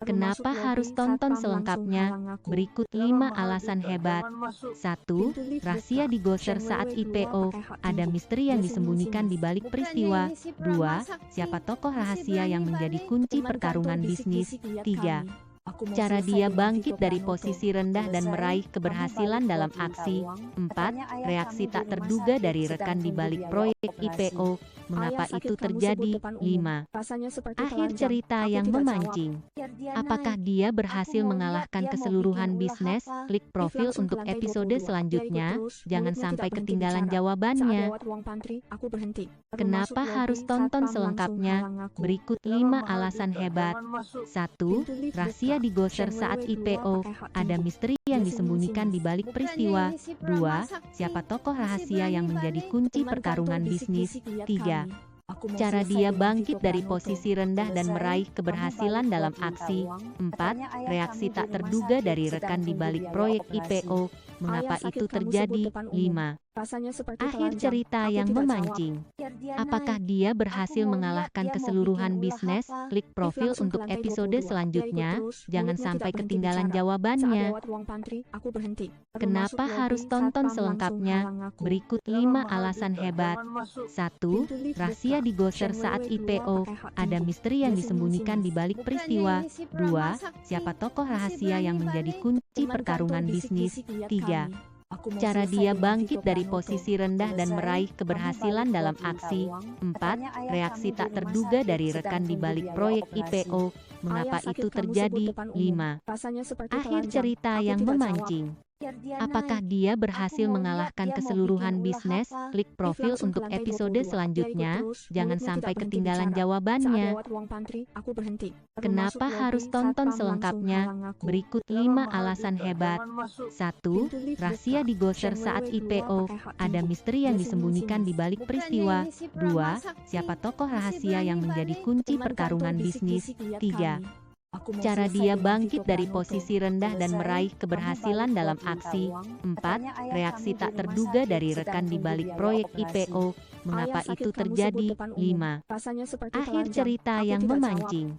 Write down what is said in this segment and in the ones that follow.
Kenapa harus tonton selengkapnya? Berikut 5 alasan hebat. 1. Rahasia digosir saat IPO. Ada misteri yang disembunyikan di balik peristiwa. 2. Siapa tokoh rahasia yang menjadi kunci pertarungan bisnis. 3. Cara dia bangkit dari posisi rendah dan meraih keberhasilan dalam aksi. 4. Reaksi tak terduga dari rekan di balik proyek IPO. Mengapa itu terjadi? 5. Akhir cerita yang memancing. Apakah dia berhasil mengalahkan keseluruhan bisnis? Klik profil untuk episode selanjutnya. Jangan sampai ketinggalan jawabannya. Kenapa harus tonton selengkapnya? Berikut 5 alasan hebat. 1. Rahasia digosir saat IPO. Ada misteri yang disembunyikan di balik peristiwa. 2. Siapa tokoh rahasia yang menjadi kunci pertarungan bisnis. 3. Cara dia bangkit dari posisi rendah dan meraih keberhasilan dalam aksi. 4. Reaksi tak terduga dari rekan di balik proyek IPO. Mengapa itu terjadi? 5. Akhir cerita yang memancing. Apakah dia berhasil mengalahkan keseluruhan bisnis? Klik profil untuk episode selanjutnya. Jangan sampai ketinggalan jawabannya. Kenapa harus tonton selengkapnya? Berikut 5 alasan hebat. 1. Rahasia digosir saat IPO. Ada misteri yang disembunyikan di balik peristiwa. 2. Siapa tokoh rahasia yang menjadi kunci pertarungan bisnis. 3. Cara dia bangkit dari posisi rendah dan meraih keberhasilan dalam aksi. 4. Reaksi tak terduga dari rekan di balik proyek IPO. Mengapa itu terjadi? 5. Akhir cerita yang memancing. Apakah dia berhasil mengalahkan keseluruhan bisnis? Klik profil untuk episode selanjutnya. Jangan sampai ketinggalan jawabannya. Kenapa harus tonton selengkapnya? Berikut 5 alasan hebat. 1. Rahasia digosir saat IPO. Ada misteri yang disembunyikan di balik peristiwa. 2. Siapa tokoh rahasia yang menjadi kunci pertarungan bisnis. 3. Cara dia bangkit dari posisi rendah dan meraih keberhasilan dalam aksi. 4. Reaksi tak terduga dari rekan di balik proyek IPO. Mengapa itu terjadi? 5. Akhir cerita yang memancing.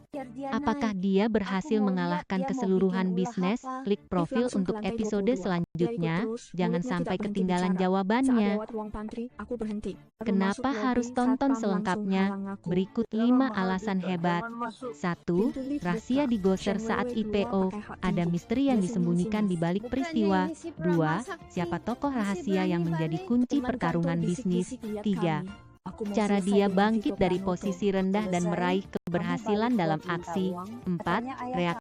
Apakah dia berhasil mengalahkan keseluruhan bisnis? Klik profil untuk episode selanjutnya. Jangan sampai ketinggalan jawabannya. Kenapa harus tonton selengkapnya? Berikut 5 alasan hebat. 1. Rahasia digosir saat IPO. Ada misteri yang disembunyikan di balik peristiwa. 2. Siapa tokoh rahasia yang menjadi kunci pertarungan bisnis. 3. Cara dia bangkit dari posisi rendah dan meraih keberhasilan dalam aksi. 4. Reaksi